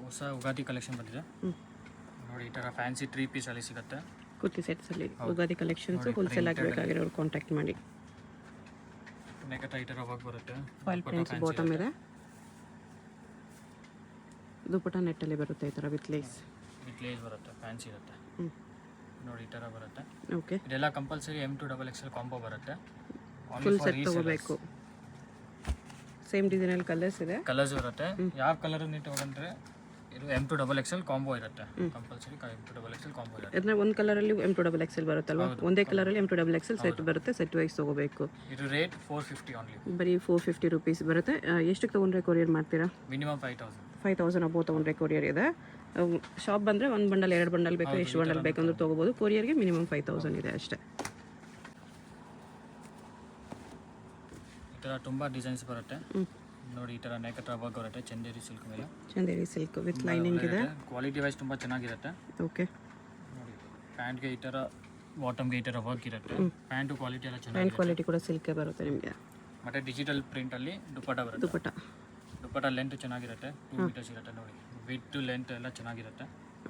ಹೊಸ ಯುಗಾದಿ ಕಲೆಕ್ಷನ್ ಬಂದಿದೆ ನೋಡಿ. ಈ ಥರ ಫ್ಯಾನ್ಸಿ 3 ಪೀಸಲ್ಲಿ ಸಿಗುತ್ತೆ. ಕುರ್ತಿ ಸೆಟ್ಸಲ್ಲಿ ಯುಗಾದಿ ಕಲೆಕ್ಷನ್ಸ್ ಹೋಲ್ಸೇಲ್ ಆಗಬೇಕಾಗಿರೋರು ಕಾಂಟ್ಯಾಕ್ಟ್ ಮಾಡಿ. ನೆಕ್ ಈ ಥರ ವರ್ಕ್ ಬರುತ್ತೆ. ಫಾಯಿಲ್ ಪ್ರಿಂಟ್ಸ್ ಬಾಟಮ್ ಇದೆ. ದುಪಟ್ಟ ನೆಟ್ಟಲ್ಲಿ ಬರುತ್ತೆ ಈ ಥರ ವಿತ್ ಲೇಸ್ ಬರುತ್ತೆ. ಫ್ಯಾನ್ಸಿ ಇರುತ್ತೆ ನೋಡಿ. ಈ ಥರ ಬರುತ್ತೆ. ಓಕೆ, ಇದೆಲ್ಲ ಕಂಪಲ್ಸರಿ M2XXL ಕಾಂಬೋ ಬರುತ್ತೆ. ಫುಲ್ ಸೆಟ್ ತಗೋಬೇಕು. ಸೇಮ್ ಡಿಸೈನಲ್ಲಿ ಕಲರ್ಸ್ ಬರುತ್ತೆ. ಯಾವ ಕಲರ್ ನೀವು ತಗೊಂಡ್ರೆ ಇದು M2XXL ಕಾಂಬೋ ಇರುತ್ತೆ. ಕಂಪಲ್ಸರಿ M2XXL ಕಾಂಬೋ ಇರುತ್ತೆ. ಇದನ್ನ ಒಂದು ಕಲರಲ್ಲಿ M2XXL ಬರುತ್ತಲ್ವಾ, ಒಂದೇ ಕಲರಲ್ಲಿ M2XXL ಸೆಟ್ ಬರುತ್ತೆ. ಸೆಟ್ ವೈಸ್ ತಗೋಬೇಕು. ಇದು ರೇಟ್ 450 ಓನ್ಲಿ. ಬರೀ 450 ರುಪೀಸ್ ಬರುತ್ತೆ. ಎಷ್ಟಕ್ಕೆ ತೊಗೊಂಡ್ರೆ ಕೊರಿಯರ್ ಮಾಡ್ತೀರಾ? ಮಿನಿಮಮ್ 5000 ಅಬೋ ತೊಗೊಂಡ್ರೆ ಕೊರಿಯರ್ ಇದೆ. ಶಾಪ್ ಬಂದರೆ ಒಂದು ಬಂಡಲ್ 2 ಬಂಡಲ್ ಬೇಕು, ಎಷ್ಟು ಬಂಡಲ್ ಬೇಕಂದ್ರೂ ತೊಗೋಬೋದು. ಕೊರಿಯರ್ಗೆ ಮಿನಿಮಮ್ 5000 ಇದೆ ಅಷ್ಟೇ. ಈ ಥರ ತುಂಬ ಡಿಸೈನ್ಸ್ ಬರುತ್ತೆ ನೋಡಿ. ಈ ಥರ ನೆಕ್ ಹತ್ರ ವರ್ಕ್ ಬರುತ್ತೆ. ಚಂದೇರಿ ಸಿಲ್ಕ್ ಮೇಲೆ. ಚಂದೇರಿ ಸಿಲ್ಕ್ ವಿತ್ ಲೈನಿಂಗ್ ಇದೆ. ಕ್ವಾಲಿಟಿ ವೈಸ್ ತುಂಬ ಚೆನ್ನಾಗಿರುತ್ತೆ. ಓಕೆ ನೋಡಿ. ಪ್ಯಾಂಟ್ಗೆ ಈ ಥರ, ಬಾಟಮ್ಗೆ ಈ ಥರ ವರ್ಕ್ ಇರುತ್ತೆ. ಪ್ಯಾಂಟು ಕ್ವಾಲಿಟಿ ಎಲ್ಲ ಚೆನ್ನಾಗಿ. ಪ್ಯಾಂಟ್ ಕ್ವಾಲಿಟಿ ಕೂಡ ಸಿಲ್ಕೇ ಬರುತ್ತೆ ನಿಮಗೆ. ಮತ್ತು ಡಿಜಿಟಲ್ ಪ್ರಿಂಟಲ್ಲಿ ದುಪ್ಪಟ್ಟ ಬರುತ್ತೆ. ದುಪ್ಪಟ್ಟ ಲೆಂತ್ ಚೆನ್ನಾಗಿರುತ್ತೆ. 2 ಮೀಟರ್ಸ್ ಇರುತ್ತೆ ನೋಡಿ. ವಿತ್ ಲೆಂತ್ ಎಲ್ಲ ಚೆನ್ನಾಗಿರುತ್ತೆ.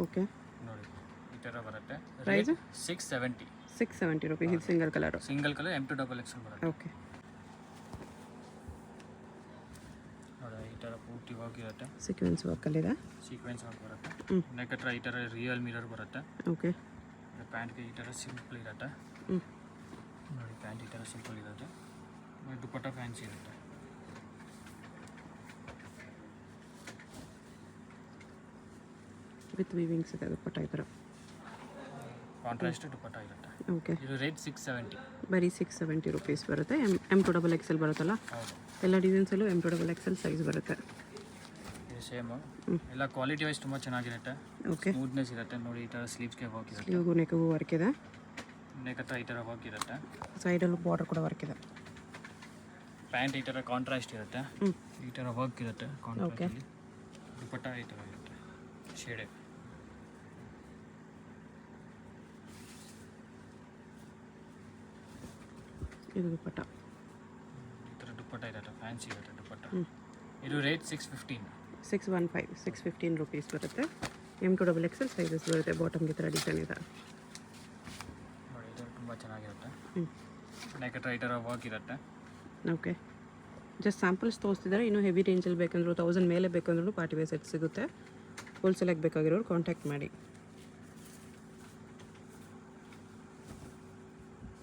ಓಕೆ ನೋಡಿ. ಈ ಥರ ಬರುತ್ತೆ. Price 670 rupees. ಇದು ಸಿಂಗಲ್ ಕಲರ್ M2XXL ಬರುತ್ತೆ. ಓಕೆ ನೋಡಿ. ಈ ಥರ ಪೂರ್ತಿ ವರ್ಕ್ ಇರುತ್ತೆ. ಸೀಕ್ವೆನ್ಸ್ ವರ್ಕಲ್ಲಿದೆ. ಸೀಕ್ವೆನ್ಸ್ ವರ್ಕ್ ಬರುತ್ತೆ. ನೆಕ್ ಹತ್ರ ಈ ಥರ ರಿಯಲ್ ಮಿರರ್ ಬರುತ್ತೆ. ಓಕೆ, ಪ್ಯಾಂಟ್ಗೆ ಈ ಥರ ಸಿಂಪಲ್ ಇರುತ್ತೆ ನೋಡಿ. ಪ್ಯಾಂಟ್ ಈ ಥರ ಸಿಂಪಲ್ ಇರುತ್ತೆ. ದುಪ್ಪಟ್ಟ ಫ್ಯಾನ್ಸಿ ಇರುತ್ತೆ. ವಿತ್ ವೀವಿಂಗ್ಸ್ ಇದೆ ದುಪ್ಪಟ್ಟ ಈ ಥರ. ಕಾಂಟ್ರಾಸ್ಟ್ ದುಪ್ಪಟ್ಟ ಇರುತ್ತೆ. ಓಕೆ, ಇದು ರೇಟ್ 670. ಬರೀ 670 ರುಪೀಸ್ ಬರುತ್ತೆ. M2XXL ಬರುತ್ತಲ್ಲ, ಹೌದು. ಎಲ್ಲ ಡಿಸೈನ್ಸಲ್ಲೂ M2XXL ಸೈಜ್ ಬರುತ್ತೆ. ಇದು ಸೇಮು. ಎಲ್ಲ ಕ್ವಾಲಿಟಿ ವೈಸ್ ತುಂಬ ಚೆನ್ನಾಗಿರುತ್ತೆ. ಓಕೆ, ಸ್ಮೂತ್ನೆಸ್ ಇರುತ್ತೆ ನೋಡಿ. ಈ ಥರ ಸ್ಲೀವ್ಸ್ಗೆ ವರ್ಕ್ ಇರುತ್ತೆ. ಸ್ಲೀವ್ಗೂ ನೆಕ್ಗೂ ವರ್ಕ್ ಇದೆ. ನೆಕ್ ಹತ್ರ ಈ ಥರ ವರ್ಕ್ ಇರುತ್ತೆ. ಸೈಡಲ್ಲೂ ಬಾರ್ಡರ್ ಕೂಡ ವರ್ಕ್ ಇದೆ. ಪ್ಯಾಂಟ್ ಈ ಥರ ಕಾಂಟ್ರಾಸ್ಟ್ ಇರುತ್ತೆ. ಈ ಥರ ವರ್ಕ್ ಇರುತ್ತೆ ಕಾಂಟ್ರಾಸ್ಟಲ್ಲಿ. ದುಪ್ಪಟ್ಟ ಈ ಥರ ಇರುತ್ತೆ ಶೇಡೆ. ಇದು ದುಪ್ಪಟ್ಟ. ಈ ಥರ ದುಪ್ಪಟ್ಟ ಇರುತ್ತೆ. ಫ್ಯಾನ್ಸಿ ಇರುತ್ತೆ ದುಪ್ಪಟ್ಟ. ಇದು ರೇಟ್ 615 ರುಪೀಸ್ ಬರುತ್ತೆ. M2XXL ಸೈಜಸ್ ಬರುತ್ತೆ. ಬಾಟಮ್ಗೆ ಈ ಥರ ಡಿಸೈನ್ ಇದೆ ನೋಡಿ. ಇದು ತುಂಬ ಚೆನ್ನಾಗಿರುತ್ತೆ. ನೆಕ್ ಹತ್ರ ಈ ಥರ ವರ್ಕ್ ಇರುತ್ತೆ. ಓಕೆ, ಜಸ್ಟ್ ಸ್ಯಾಂಪಲ್ಸ್ ತೋರಿಸ್ತಿದ್ದಾರೆ. ಇನ್ನೂ ಹೆವಿ ರೇಂಜಲ್ಲಿ ಬೇಕಂದ್ರೂ 1000 ಮೇಲೆ ಬೇಕಂದ್ರೂ ಪಾರ್ಟಿ ವೇರ್ ಸೆಟ್ ಸಿಗುತ್ತೆ. ಹೋಲ್ಸೇಲಾಗಿ ಬೇಕಾಗಿರೋರು ಕಾಂಟ್ಯಾಕ್ಟ್ ಮಾಡಿ.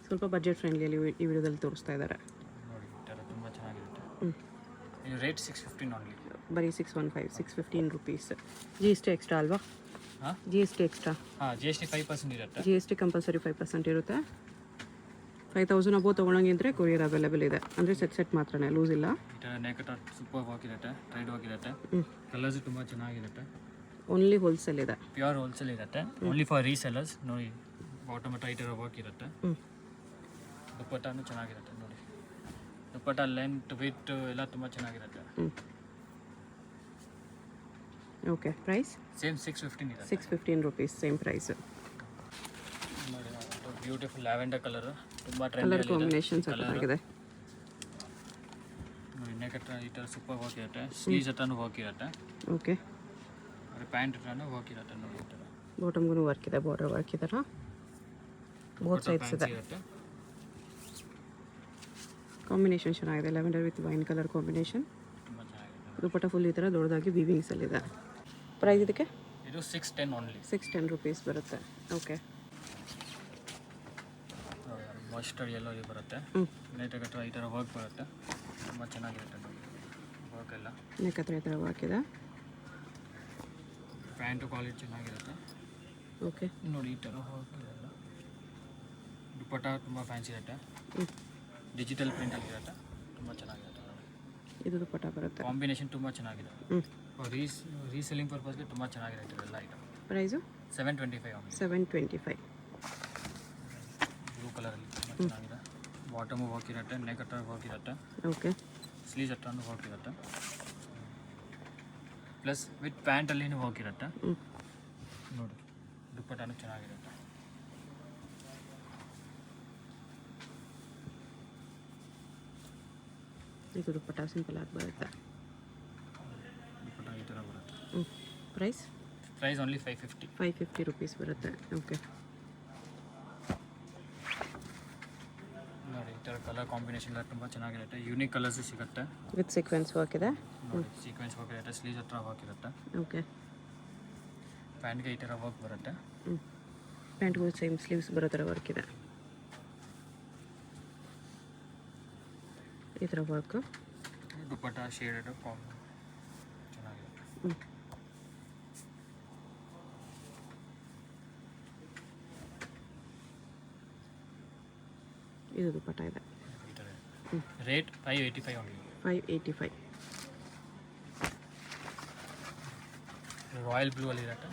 ಸ್ವಲ್ಪ ಬಜೆಟ್ ಫ್ರೆಂಡ್ಲಿಯಲ್ಲಿ ಈ ವಿಡಿಯೋದಲ್ಲಿ ತೋರಿಸ್ತಾ ಇದ್ದಾರೆ ನೋಡಿ. ಈ ಥರ ತುಂಬ ಚೆನ್ನಾಗಿರುತ್ತೆ. ಇದು ರೇಟ್ 615 ಓನ್ಲಿ. ಬರೀ 615 ರುಪೀಸ್. GST ಎಕ್ಸ್ಟ್ರಾ ಅಲ್ವಾ? GST extra. GST 5% ಇರುತ್ತೆ. GST ಕಂಪಲ್ಸರಿ 5% ಇರುತ್ತೆ. 5000 ಅಬೋ ತೊಗೊಳಂಗಿದ್ರೆ ಕೊರಿಯರ್ ಅವೈಲೇಬಲ್ ಇದೆ. ಅಂದರೆ ಸೆಟ್ ಮಾತ್ರನೇ, ಲೂಸ್ ಇಲ್ಲ. ಈ ಥರ ನೆಕ್ ಹತ್ರ ಸೂಪರ್ ವರ್ಕ್ ಇರುತ್ತೆ. ಟ್ರೈಡ್ ವರ್ಕ್ ಇರುತ್ತೆ. ಕಲರ್ಸ್ ತುಂಬ ಚೆನ್ನಾಗಿರುತ್ತೆ. ಓನ್ಲಿ ಹೋಲ್ಸೇಲ್ ಇದೆ. ಪ್ಯೂರ್ ಹೋಲ್ಸೇಲ್ ಇರುತ್ತೆ. ಓನ್ಲಿ ಫಾರ್ ರೀಸೆಲ್ಲರ್ಸ್ ನೋಡಿ. ಬಾಟಮ್ ಹತ್ರ ಈ ಥರ ವರ್ಕ್ ಇರುತ್ತೆ. ದುಪ್ಪಟ್ಟನೂ ಚೆನ್ನಾಗಿರುತ್ತೆ ನೋಡಿ. ದುಪ್ಪಟ್ಟ ಲೆಂತ್ ವಿತ್ ಎಲ್ಲ ತುಂಬ ಚೆನ್ನಾಗಿರುತ್ತೆ. ಓಕೆ, ಪ್ರೈಸ್ ಸೇಮ್ 615 ಇದೆ. 615 ರುಪೀಸ್ ಸೇಮ್ ಪ್ರೈಸ್. ನೋಡಿ. Beautiful lavender colour. ತುಂಬ ಕಲರ್ ಕಾಂಬಿನೇಷನ್ ಆಗಿದೆ ನೋಡಿ. ನೆಕ್ ಹತ್ರ ಈ ಥರ ಸೂಪರ್ ವರ್ಕ್ ಇರುತ್ತೆ. ಸ್ಲೀವ್ಸ್ ಹತ್ರನೂ ವರ್ಕ್ ಇರುತ್ತೆ. ಓಕೆ, ಪ್ಯಾಂಟ್ ಹತ್ರನೂ ವರ್ಕ್ ಇರುತ್ತೆ ನೋಡಿ. ಈ ಥರ ಬಾಟಮ್ಗೂ ವರ್ಕ್ ಇದೆ. ಬಾರ್ಡರ್ ವರ್ಕ್ ಇದೆ. ಬೋತ್ ಸೈಡ್ಸ್ ಇದೆ. ಕಾಂಬಿನೇಷನ್ ಚೆನ್ನಾಗಿದೆ. Lavender with wine colour combination. ತುಂಬ ಚೆನ್ನಾಗಿದೆ. ದುಪ್ಪಟ್ಟ ಫುಲ್ ಈ ಥರ ದೊಡ್ಡದಾಗಿ ವೀವಿಂಗ್ಸಲ್ಲಿದೆ. ಪ್ರೈಸ್ ಇದಕ್ಕೆ? ಇದು 610 ಓನ್ಲಿ. 610 ರುಪೀಸ್ ಬರುತ್ತೆ. ಓಕೆ, ಮಸ್ಟರ್ಡ್ ಎಲ್ಲೋ ಬರುತ್ತೆ. ನೆಕ್ ಹತ್ರ ಈ ಥರ ವರ್ಕ್ ಬರುತ್ತೆ. ತುಂಬ ಚೆನ್ನಾಗಿರುತ್ತೆ ನೋಡಿ ವರ್ಕ್ ಎಲ್ಲ. ನೆಕ್ ಹತ್ರ ಈ ಥರ ವರ್ಕ್ ಇದೆ. ಪ್ಯಾಂಟು ಕ್ವಾಲಿಟಿ ಚೆನ್ನಾಗಿರುತ್ತೆ. ಓಕೆ, ನೋಡಿ. ಈ ಥರ ವರ್ಕ್ ಇದೆಲ್ಲ. ದುಪ್ಪಟ್ಟ ತುಂಬ ಫ್ಯಾನ್ಸಿ ಇರುತ್ತೆ. ಡಿಜಿಟಲ್ ಪ್ರಿಂಟಲ್ಲಿರುತ್ತೆ. ತುಂಬ ಚೆನ್ನಾಗಿರುತ್ತೆ ನೋಡಿ. ಇದು ದುಪ್ಪಟ್ಟ ಬರುತ್ತೆ. ಕಾಂಬಿನೇಷನ್ ತುಂಬ ಚೆನ್ನಾಗಿದೆ. ರೀಸೆಲ್ಲಿಂಗ್ ಪರ್ಪಸ್ಗೆ ತುಂಬ ಚೆನ್ನಾಗಿರುತ್ತೆ ಎಲ್ಲ ಐಟಮ್. Price 725 only. 725. ಬ್ಲೂ ಕಲರಲ್ಲಿ ತುಂಬ ಚೆನ್ನಾಗಿದೆ. ಬಾಟಮು ವರ್ಕ್ ಇರುತ್ತೆ. ನೆಕ್ ಹತ್ರ ವರ್ಕ್ ಇರುತ್ತೆ. ಓಕೆ, ಸ್ಲೀವ್ಸ್ ಹತ್ರನೂ ವರ್ಕ್ ಇರುತ್ತೆ. ಪ್ಲಸ್ ವಿತ್ ಪ್ಯಾಂಟಲ್ಲಿನೂ ವರ್ಕ್ ಇರುತ್ತೆ ನೋಡಿ. ದುಪ್ಪಟ್ಟನೂ ಚೆನ್ನಾಗಿರುತ್ತೆ. ಇದು ದುಪ್ಪಟ್ಟ ಸಿಂಪಲ್ ಆಗಿ ಬರುತ್ತೆ. ದುಪ್ಪಟ್ಟ ಈ ಥರ ಬರುತ್ತೆ. Price price only 550. 550 ರುಪೀಸ್ ಬರುತ್ತೆ. ಓಕೆ, ನೋಡಿ ಈ ಥರ ಕಲರ್ ಕಾಂಬಿನೇಷನ್ ಎಲ್ಲ ತುಂಬ ಚೆನ್ನಾಗಿರುತ್ತೆ. ಯೂನಿಕ್ ಕಲರ್ಸು ಸಿಗುತ್ತೆ. ವಿತ್ ಸೀಕ್ವೆನ್ಸ್ ವರ್ಕ್ ಇದೆ. ನೋಡಿ ಸೀಕ್ವೆನ್ಸ್ ವರ್ಕ್ ಇರುತ್ತೆ, ಸ್ಲೀವ್ಸ್ ಹತ್ರ ವರ್ಕ್ ಇರುತ್ತೆ. ಓಕೆ, ಪ್ಯಾಂಟ್ಗೆ ಈ ಥರ ವರ್ಕ್ ಬರುತ್ತೆ. ಪ್ಯಾಂಟ್ಗೂ ಸೇಮ್ ಸ್ಲೀವ್ಸ್ ಬರೋ ಥರ ವರ್ಕ್ ಇದೆ. ಈ ಥರ ವರ್ಕ್. ದುಪ್ಪಟ್ಟ ಶೇಡೆಡ್ ಚೆನ್ನಾಗಿರುತ್ತೆ. ಇದು ದುಪ್ಪಟ್ಟ ಇದೆ. ಈ ಥರ ರೇಟ್ 585 ಓನ್ಲಿ. 585. ರಾಯಲ್ ಬ್ಲೂ ಅಲ್ಲಿ ಇರುತ್ತೆ.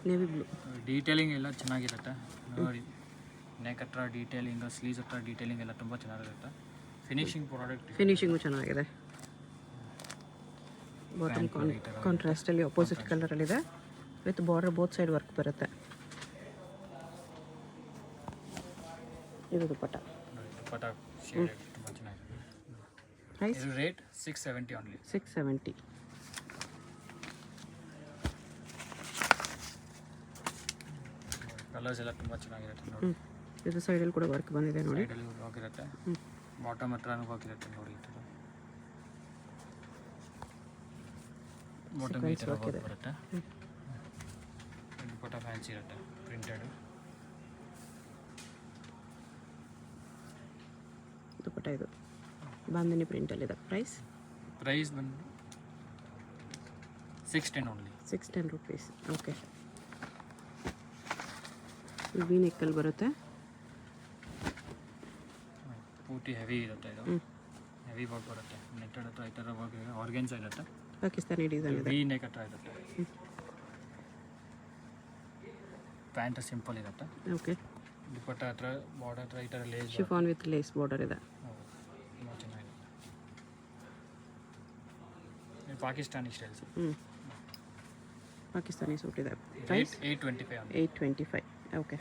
Navy blue. ಡೀಟೇಲಿಂಗ್ ಎಲ್ಲ ಚೆನ್ನಾಗಿರುತ್ತೆ. ನೋಡಿ ನೆಕ್ ಹತ್ರ ಡೀಟೇಲಿಂಗ್, ಸ್ಲೀವ್ಸ್ ಹತ್ರ ಡೀಟೇಲಿಂಗ್ ಎಲ್ಲ ತುಂಬ ಚೆನ್ನಾಗಿರುತ್ತೆ. ಫಿನಿಶಿಂಗು ಚೆನ್ನಾಗಿದೆ. ಬಾಟಮ್ ಕಾಂಟ್ರಾಸ್ಟಲ್ಲಿ ಅಪೋಸಿಟ್ ಕಲರಲ್ಲಿದೆ. With border both side work ಬರುತ್ತೆ. ಇದು ದುಪ್ಪಟ್ಟ. ದುಪ್ಪಟ್ಟ ಶೇಡ್ ತುಂಬ ಚೆನ್ನಾಗಿದೆ. ಪ್ರೈಸ್ ಇದು ರೇಟ್ 670 ಓನ್ಲಿ. 670. ಕಲರ್ಸ್ ಎಲ್ಲ ತುಂಬ ಚೆನ್ನಾಗಿರುತ್ತೆ. ನೋಡಿ ಇದು ಸೈಡಲ್ಲಿ ಕೂಡ ವರ್ಕ್ ಬಂದಿದೆ ನೋಡಿ. ಸೈಡಲ್ಲಿ ಹೋಗಿರುತ್ತೆ. ಬಾಟಮ್ ಹತ್ರನೂ ಹೋಗಿರುತ್ತೆ ನೋಡಿ. ಈ ಥರ ಬಾಟಮ್ ಈ ಥರ ವರ್ಕ್ ಬರುತ್ತೆ. ದುಪ್ಪಟ್ಟ ಫ್ಯಾನ್ಸಿ ಇರುತ್ತೆ, ಪ್ರಿಂಟೆಡ್. ದುಪ್ಪಟ್ಟ ಇದು ಬಾಂಧನಿ ಪ್ರಿಂಟಲ್ಲಿದೆ. ಪ್ರೈಸ್ ಬಂದು 610 ಓನ್ಲಿ. 610 ರುಪೀಸ್. ಓಕೆ, ವಿ ನೆಕ್ಕಲ್ಲಿ ಬರುತ್ತೆ. ಪೂರ್ತಿ ಹೆವಿ ಇರುತ್ತೆ. ಇದು ಹೆವಿ ವರ್ಕ್ ಬರುತ್ತೆ. ನೆಟ್ಟೆಡ್ ಹತ್ರ ಈ ಥರ ವರ್ಕ್ ಆರ್ಗೆನ್ಸ್ ಇರುತ್ತೆ. ಪಾಕಿಸ್ತಾನಿ ಡಿಸೈನ್ ಇದೆ. ವಿ ನೆಕ್ ಹತ್ರ ಇರುತ್ತೆ. ಪ್ಯಾಂಟ್ ಸಿಂಪಲ್ ಇರುತ್ತೆ. ಓಕೆ, ದುಪ್ಪಟ್ಟ ಹತ್ರ ಬಾರ್ಡರ್ ಹತ್ರ ಈ ಥರ lace chiffon with lace border ಇದೆ. ತುಂಬ ಚೆನ್ನಾಗಿದೆ. ಪಾಕಿಸ್ತಾನಿ ಸ್ಟೈಲ್ಸ್. ಪಾಕಿಸ್ತಾನಿ ಸೂಟ್ ಇದೆ. ಪ್ರೈಸ್ 825. 825. ಓಕೆ,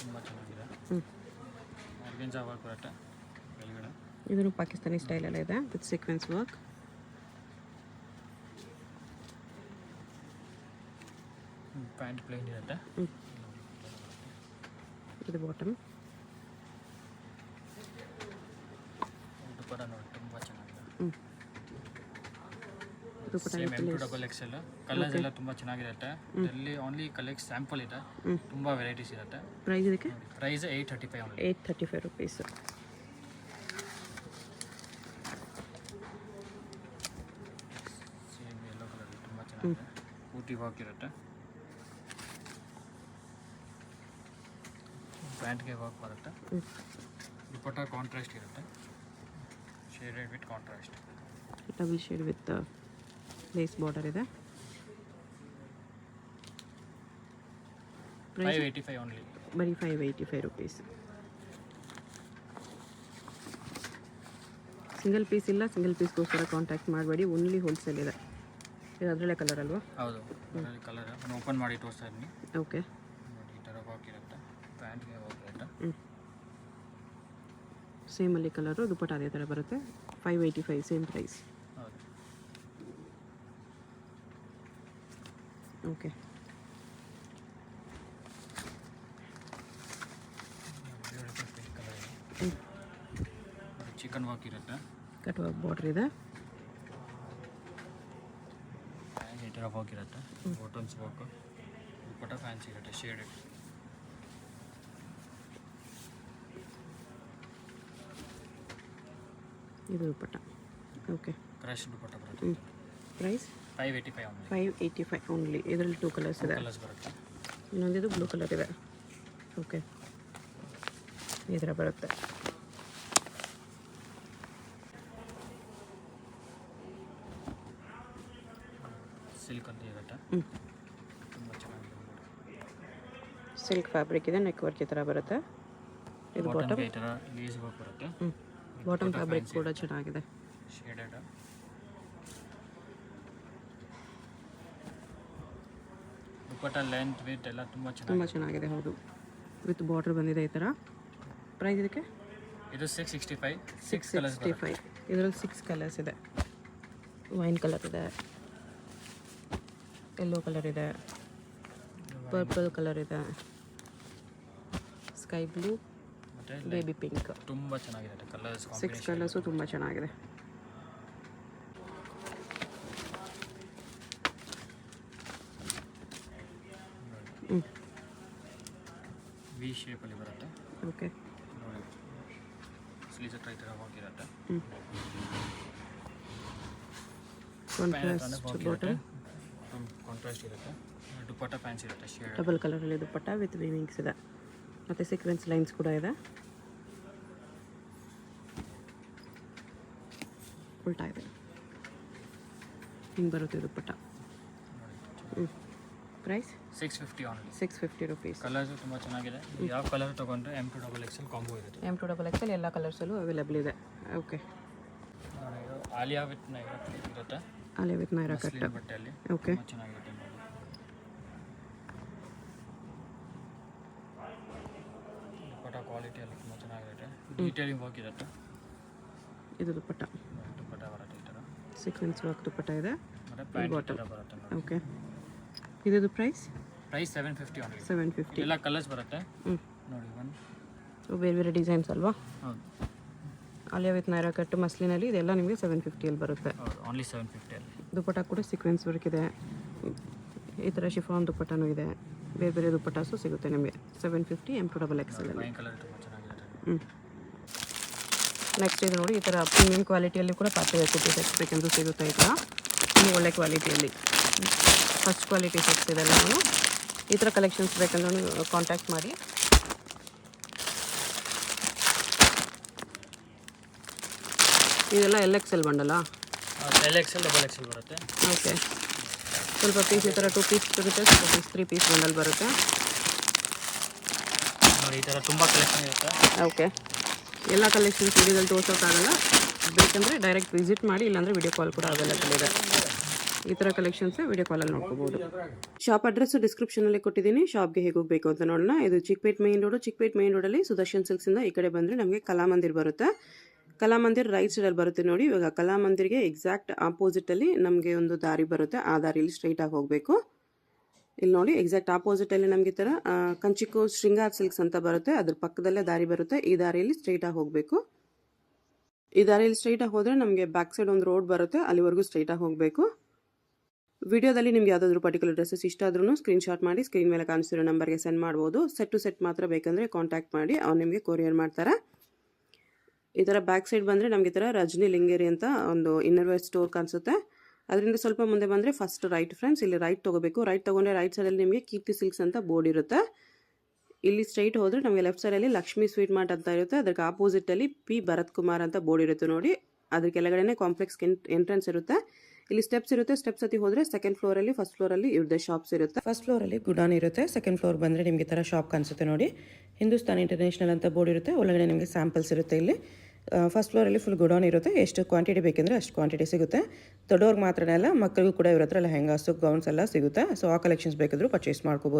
ತುಂಬ ಚೆನ್ನಾಗಿದೆ. ಆರ್ಗೆನ್ಸಾ ವರ್ಕ್ ಬರುತ್ತೆ ಕೆಳಗಡೆ. ಇದನ್ನು ಪಾಕಿಸ್ತಾನಿ ಸ್ಟೈಲಲ್ಲೇ ಇದೆ with sequence work. Pant plain ಇರುತ್ತೆ. ಇದು ಬಾಟಮ್. ದುಪ್ಪಟ್ಟ ನೋಡಿ ತುಂಬ ಚೆನ್ನಾಗಿದೆ. ದುಪ್ಪಟ್ಟ ಸೇಮ್ M2XL. ಕಲರ್ಸ್ ಎಲ್ಲ ತುಂಬ ಚೆನ್ನಾಗಿರುತ್ತೆ. ಇದರಲ್ಲಿ ಓನ್ಲಿ ಕಲೆಕ್ಟ್ ಸ್ಯಾಂಪಲ್ ಇದೆ. ತುಂಬ ವೆರೈಟೀಸ್ ಇರುತ್ತೆ. ಪ್ರೈಸ್ ಇದಕ್ಕೆ price 835 only. 835 rupees. Same yellow colour ತುಂಬ ಚೆನ್ನಾಗಿದೆ. ಪೂರ್ತಿ ವರ್ಕ್ ಇರುತ್ತೆ. ಪ್ಯಾಂಟ್ಗೆ ವರ್ಕ್ ಬರುತ್ತೆ. ದುಪ್ಪಟ್ಟ ಕಾಂಟ್ರಾಸ್ಟ್ ಇರುತ್ತೆ. Shaded with contrast. Double shade with lace border ಇದೆ. 585 ಓನ್ಲಿ. ಬರೀ 585 ರುಪೀಸ್. ಸಿಂಗಲ್ ಪೀಸ್ ಇಲ್ಲ. ಸಿಂಗಲ್ ಪೀಸ್ಗೋಸ್ಕರ ಕಾಂಟ್ಯಾಕ್ಟ್ ಮಾಡಬೇಡಿ. ಓನ್ಲಿ ಹೋಲ್ಸೇಲ್ ಇದೆ. ಇದು ಅದರಲ್ಲೇ ಕಲರ್ ಅಲ್ವಾ? ಹೌದು, ಅದರಲ್ಲಿ ಕಲರ್. ನಾನು ಓಪನ್ ಮಾಡಿ ತೋರಿಸ್ತಾ ಇದ್ದೀನಿ. ಓಕೆ, ನೋಡಿ ಈ ಥರ ವರ್ಕ್ ಇರುತ್ತೆ. ಪ್ಯಾಂಟ್ಗೆ ವರ್ಕ್ ಇರುತ್ತೆ. ಸೇಮಲ್ಲಿ ಕಲರು. ದುಪ್ಪಟ್ಟ ಅದೇ ಥರ ಬರುತ್ತೆ. 585 ಸೇಮ್ ಪ್ರೈಸ್. ಹೌದು. ಓಕೆ, ಚಿಕನ್ ವರ್ಕ್ ಇರುತ್ತೆ. ಕಟ್ ವರ್ಕ್ ಬಾರ್ಡರ್ ಇದೆ. ಈ ಥರ ವರ್ಕ್ ಇರುತ್ತೆ. Bottoms work. ದುಪ್ಪಟ್ಟ ಫ್ಯಾನ್ಸಿ ಇರುತ್ತೆ, ಶೇಡೆಡ್. ಇದು ದುಪ್ಪಟ್ಟ. ಓಕೆ, ಕ್ರಶ್ ದುಪ್ಪಟ್ಟ ಬರುತ್ತೆ. Price 585 only. 585 ಓನ್ಲಿ. ಇದರಲ್ಲಿ 2 ಕಲರ್ಸ್ ಇದೆ. ಕಲರ್ಸ್ ಬರುತ್ತೆ. ಇನ್ನೊಂದಿದು ಬ್ಲೂ ಕಲರ್ ಇದೆ. ಓಕೆ, ಈ ಥರ ಬರುತ್ತೆ. ಸಿಲ್ಕ್ ಅಂತ ಇರುತ್ತೆ. ತುಂಬ ಚೆನ್ನಾಗಿದೆ. ಸಿಲ್ಕ್ ಫ್ಯಾಬ್ರಿಕ್ ಇದೆ. ನೆಕ್ ವರ್ಕ್ ಈ ಥರ ಬರುತ್ತೆ. ಇದು ಬಾಟಮ್. ಈ ಥರ ಲೇಸ್ ವರ್ಕ್ ಬರುತ್ತೆ. ಬಾಟಮ್ ಫ್ಯಾಬ್ರಿಕ್ ಕೂಡ ಚೆನ್ನಾಗಿದೆ. ಶೇಡೆಡ್. ದುಪ್ಪಟ್ಟ ಲೆಂತ್ ವಿತ್ ಎಲ್ಲ ತುಂಬ ಚೆನ್ನಾಗಿದೆ. ಹೌದು, ವಿತ್ ಬಾರ್ಡರ್ ಬಂದಿದೆ ಈ ಥರ. ಪ್ರೈಸ್ ಇದಕ್ಕೆ ಇದು 665 6 ಕಲರ್ಸ್ 65 ಇದರಲ್ಲಿ 6 ಕಲರ್ಸ್ ಇದೆ. ವೈನ್ ಕಲರ್ ಇದೆ, ಯೆಲ್ಲೋ ಕಲರ್ ಇದೆ, ಪರ್ಪಲ್ ಕಲರ್ ಇದೆ, ಸ್ಕೈ ಬ್ಲೂ, ಮತ್ತು ಬೇಬಿ ಪಿಂಕ್. ತುಂಬ ಚೆನ್ನಾಗಿದೆ ಕಲರ್ಸ್. 6 ಕಲರ್ಸು ತುಂಬ ಚೆನ್ನಾಗಿದೆ. ವಿ ಶೇಪಲ್ಲಿ ಬರುತ್ತೆ. ಓಕೆ, ನೋಡಿ ಸ್ಲೀವ್ಸ್ ಟೈಟ್ ಹೋಗಿರುತ್ತೆ. ಕಾಂಟ್ರಾಸ್ಟ್ ಬಾಟಮ್, ಕಾಂಟ್ರಾಸ್ಟ್ ಇರುತ್ತೆ. ದುಪ್ಪಟ್ಟ ಪ್ಯಾಂಟ್ಸ್ ಇರುತ್ತೆ ಶೇಡ್. ಡಬಲ್ ಕಲರಲ್ಲಿ ದುಪ್ಪಟ್ಟ ವಿತ್ ವೀವಿಂಗ್ಸ್ ಇದೆ, ಮತ್ತು ಸೀಕ್ವೆನ್ಸ್ ಲೈನ್ಸ್ ಕೂಡ ಇದೆ. ಉಲ್ಟಾ ಇದೆ, ಹಿಂಗೆ ಬರುತ್ತೆ dupatta. Price 650 only. 650 rupees. Colours ತುಂಬ ಚೆನ್ನಾಗಿದೆ. ಯಾವ ಕಲರ್ ತೊಗೊಂಡ್ರೆ M2XXL ಕಾಂಬೋ ಇರುತ್ತೆ. M2XXL ಎಲ್ಲ ಕಲರ್ಸಲ್ಲೂ ಅವೈಲೇಬಲ್ ಇದೆ. ಓಕೆ, ನೋಡಿ ಇದು ಆಲಿಯಾ ವಿತ್ ನೈರಾ ಇರುತ್ತೆ. ಅಲೆ ವಿತ್ ನೈರಾ ಕಟ್. ಮಸ್ಲಿನ್ ಬಟ್ಟೆಯಲ್ಲಿ ಓಕೆ, ತುಂಬ ಚೆನ್ನಾಗಿರುತ್ತೆ ನೋಡಿ. ದುಪ್ಪಟ್ಟ ಕ್ವಾಲಿಟಿ ಎಲ್ಲ ತುಂಬ ಚೆನ್ನಾಗಿರುತ್ತೆ. ಡೀಟೇಲಿಂಗ್ ವರ್ಕ್ ಇರುತ್ತೆ. ಇದು ದುಪ್ಪಟ್ಟ, ದುಪ್ಪಟ್ಟ ಬರುತ್ತೆ ಈ ಥರ. ಸೀಕ್ವೆನ್ಸ್ ವರ್ಕ್ ದುಪ್ಪಟ್ಟ ಇದೆ. ಮತ್ತು ಪ್ಯಾಂಟ್ ಈ ಥರ ಬರುತ್ತೆ ನೋಡಿ. ಓಕೆ, ಇದು ಪ್ರೈಸ್ 750 ಆನ್ಲಿ. 750. ಎಲ್ಲ ಕಲರ್ಸ್ ಬರುತ್ತೆ ನೋಡಿ. ಬೇರೆ ಬೇರೆ ಡಿಸೈನ್ಸ್ ಅಲ್ವಾ? ಹೌದು ಆಲಿಯಾ ವಿತ್ ನೈರಾ ಕಟ್ ಮಸ್ಲಿನಲ್ಲಿ ಇದೆಲ್ಲ ನಿಮಗೆ 750 ಬರುತ್ತೆ. ಹೌದು, ಆನ್ಲಿ 750 ಅಲ್ಲಿ. ದುಪ್ಪಟ್ಟ ಕೂಡ ಸೀಕ್ವೆನ್ಸ್ ವರ್ಕ್ ಇದೆ. ಈ ಥರ ಶಿಫಾನ್ ದುಪ್ಪಟ್ಟನೂ ಇದೆ. ಬೇರೆ ಬೇರೆ ದುಪ್ಪಟ್ಟಾಸು ಸಿಗುತ್ತೆ ನಿಮಗೆ 750 M2XXL ಅಲ್ಲಿ. ವೈನ್ ಕಲರ್ ತುಂಬ ಚೆನ್ನಾಗಿರುತ್ತೆ. ನೆಕ್ಸ್ಟ್ ಇದು ನೋಡಿ, ಈ ಥರ ಪ್ರೀಮಿಯಂ ಕ್ವಾಲಿಟಿಯಲ್ಲಿ ಕೂಡ ಪಾರ್ಟಿ ವೇರ್ ಕುರ್ತಿ ಸೆಟ್ಸ್ ಬೇಕೆಂದು ಸಿಗುತ್ತೆ. ಈ ಥರ ಇನ್ನೂ ಒಳ್ಳೆ ಕ್ವಾಲಿಟಿಯಲ್ಲಿ ಫಸ್ಟ್ ಕ್ವಾಲಿಟಿ ಸೆಟ್ಸ್ ಇದೆಲ್ಲ. ನಾನು ಈ ಥರ ಕಲೆಕ್ಷನ್ಸ್ ಬೇಕಂದ್ರೆ ಕಾಂಟ್ಯಾಕ್ಟ್ ಮಾಡಿ. ಇದೆಲ್ಲ LXL ಬಂಡಲ್ಲ? LXL XXL ಬರುತ್ತೆ. ಓಕೆ, ಸ್ವಲ್ಪ ಪೀಸ್ ಈ ಥರ 2 ಪೀಸ್ ಸಿಗುತ್ತೆ, ಸ್ವಲ್ಪ ಪೀಸ್ 3 ಪೀಸ್ ಬಂಡಲ್ ಬರುತ್ತೆ. ನೋಡಿ ಈ ಥರ ತುಂಬ ಕಲೆಕ್ಷನ್ ಇರುತ್ತೆ. ಓಕೆ, ಎಲ್ಲ ಕಲೆಕ್ಷನ್ಸ್ ವಿಡಿಯೋದಲ್ಲಿ ತೋರ್ಸೋಕ್ಕಾಗಲ್ಲ, ಬೇಕಂದರೆ ಡೈರೆಕ್ಟ್ ವಿಸಿಟ್ ಮಾಡಿ, ಇಲ್ಲಾಂದರೆ ವಿಡಿಯೋ ಕಾಲ್ ಕೂಡ ಅವೈಲೇಬಲ್ ಇದೆ. ಈ ಥರ ಕಲೆಕ್ಷನ್ಸ್ ವಿಡಿಯೋ ಕಾಲಲ್ಲಿ ನೋಡ್ಕೋಬೋದು. ಶಾಪ್ ಅಡ್ರೆಸ್ಸು ಡಿಸ್ಕ್ರಿಪ್ಷನಲ್ಲಿ ಕೊಟ್ಟಿದ್ದೀನಿ. ಶಾಪ್ಗೆ ಹೇಗೆ ಹೋಗಬೇಕು ಅಂತ ನೋಡೋಣ. ಇದು Chickpet main road. Chickpet main ರೋಡಲ್ಲಿ ಸುದರ್ಶನ್ ಸಿಲ್ಕ್ಸಿಂದ ಈ ಕಡೆ ಬಂದರೆ ನಮಗೆ ಕಲಾಮಂದಿರ್ ಬರುತ್ತೆ. ಕಲಾಮಂದಿರ್ ರೈಟ್ ಸೈಡಲ್ಲಿ ಬರುತ್ತೆ ನೋಡಿ. ಇವಾಗ ಕಲಾಮಂದಿರ್ಗೆ ಎಕ್ಸಾಕ್ಟ್ ಆಪೋಸಿಟಲ್ಲಿ ನಮಗೆ ಒಂದು ದಾರಿ ಬರುತ್ತೆ. ಆ ದಾರಿಯಲ್ಲಿ ಸ್ಟ್ರೈಟಾಗಿ ಹೋಗಬೇಕು. ಇಲ್ಲಿ ನೋಡಿ, ಎಕ್ಸಾಕ್ಟ್ ಆಪೋಸಿಟಲ್ಲಿ ನಮಗೆ ಈ ಥರ ಕಂಚಿಕೋ ಶೃಂಗಾರ್ ಸಿಲ್ಕ್ಸ್ ಅಂತ ಬರುತ್ತೆ. ಅದ್ರ ಪಕ್ಕದಲ್ಲೇ ದಾರಿ ಬರುತ್ತೆ. ಈ ದಾರಿಯಲ್ಲಿ ಸ್ಟ್ರೈಟಾಗಿ ಹೋಗಬೇಕು. ಈ ದಾರಿಯಲ್ಲಿ ಸ್ಟ್ರೈಟಾಗಿ ಹೋದರೆ ನಮಗೆ ಬ್ಯಾಕ್ ಸೈಡ್ ಒಂದು ರೋಡ್ ಬರುತ್ತೆ, ಅಲ್ಲಿವರೆಗೂ ಸ್ಟ್ರೈಟಾಗಿ ಹೋಗಬೇಕು. ವಿಡಿಯೋದಲ್ಲಿ ನಿಮ್ಗೆ ಯಾವುದಾದ್ರೂ ಪರ್ಟಿಕ್ಯುಲರ್ ಡ್ರೆಸ್ಸಸ್ ಇಷ್ಟ ಆದ್ರೂ ಸ್ಕ್ರೀನ್ಶಾಟ್ ಮಾಡಿ ಸ್ಕ್ರೀನ್ ಮೇಲೆ ಕಾಣಿಸ್ತಿರೋ ನಂಬರ್ಗೆ ಸೆಂಡ್ ಮಾಡ್ಬೋದು. ಸೆಟ್ ಟು ಸೆಟ್ ಮಾತ್ರ ಬೇಕಂದರೆ ಕಾಂಟ್ಯಾಕ್ಟ್ ಮಾಡಿ, ಅವ್ರು ನಿಮಗೆ ಕೊರಿಯರ್ ಮಾಡ್ತಾರೆ. ಈ ಥರ ಬ್ಯಾಕ್ ಸೈಡ್ ಬಂದರೆ ನಮಗೆ ಈ ಥರ ರಜನಿ ಲಿಂಗೇರಿ ಅಂತ ಒಂದು ಇನ್ನರ್ವೇರ್ ಸ್ಟೋರ್ ಕಾಣಿಸುತ್ತೆ. ಅದರಿಂದ ಸ್ವಲ್ಪ ಮುಂದೆ ಬಂದರೆ ಫಸ್ಟ್ ರೈಟ್ ಫ್ರೆಂಡ್ಸ್, ಇಲ್ಲಿ ರೈಟ್ ತೊಗೋಬೇಕು. ರೈಟ್ ತೊಗೊಂಡ್ರೆ ರೈಟ್ ಸೈಡಲ್ಲಿ ನಿಮಗೆ ಕೀರ್ತಿ ಸಿಲ್ಕ್ಸ್ ಅಂತ ಬೋರ್ಡ್ ಇರುತ್ತೆ. ಇಲ್ಲಿ ಸ್ಟ್ರೈಟ್ ಹೋದರೆ ನಮಗೆ ಲೆಫ್ಟ್ ಸೈಡಲ್ಲಿ ಲಕ್ಷ್ಮೀ ಸ್ವೀಟ್ ಮಾರ್ಟ್ ಅಂತ ಇರುತ್ತೆ. ಅದಕ್ಕೆ ಆಪೋಸಿಟಲ್ಲಿ P ಭರತ್ ಕುಮಾರ್ ಅಂತ ಬೋರ್ಡ್ ಇರುತ್ತೆ ನೋಡಿ. ಅದ್ರ ಕೆಳಗಡೆನೇ ಕಾಂಪ್ಲೆಕ್ಸ್ ಎಂಟ್ರೆನ್ಸ್ ಇರುತ್ತೆ. ಇಲ್ಲಿ ಸ್ಟೆಪ್ಸ್ ಇರುತ್ತೆ. ಸ್ಟೆಪ್ಸ್ ಹತ್ತಿ ಹೋದರೆ ಸೆಕೆಂಡ್ ಫ್ಲೋರಲ್ಲಿ, ಫಸ್ಟ್ ಫ್ಲೋರಲ್ಲಿ ಇವ್ರದ್ದೇ ಶಾಪ್ಸ್ ಇರುತ್ತೆ. ಫಸ್ಟ್ ಫ್ಲೋರಲ್ಲಿ ಗುಡಾನ್ ಇರುತ್ತೆ. ಸೆಕೆಂಡ್ ಫ್ಲೋರ್ ಬಂದರೆ ನಿಮಗೆ ಥರ ಶಾಪ್ ಕಾಣಿಸುತ್ತೆ ನೋಡಿ. ಹಿಂದೂಸ್ತಾನ್ ಇಂಟರ್ನ್ಯಾಷನಲ್ ಅಂತ ಬೋರ್ಡ್ ಇರುತ್ತೆ. ಒಳಗಡೆ ನಿಮಗೆ ಸ್ಯಾಂಪಲ್ಸ್ ಇರುತ್ತೆ. ಇಲ್ಲಿ ಫಸ್ಟ್ ಫ್ಲೋರಲ್ಲಿ ಫುಲ್ ಗುಡಾನ್ ಇರುತ್ತೆ. ಎಷ್ಟು ಕ್ವಾಂಟಿಟಿ ಬೇಕೆಂದರೆ ಅಷ್ಟು ಕ್ವಾಂಟಿಟಿ ಸಿಗುತ್ತೆ. ದೊಡ್ಡವ್ರಿಗೆ ಮಾತ್ರನೇ ಅಲ್ಲ, ಮಕ್ಕಳಿಗೂ ಕೂಡ ಇವ್ರ ಹತ್ರ ಲೆಹೆಂಗಾಸು ಗೌನ್ಸ್ ಎಲ್ಲ ಸಿಗುತ್ತೆ. ಸೊ ಆ ಕಲೆಕ್ಷನ್ಸ್ ಬೇಕಿದ್ರೂ ಪರ್ಚೇಸ್ ಮಾಡ್ಕೋಬೋದು.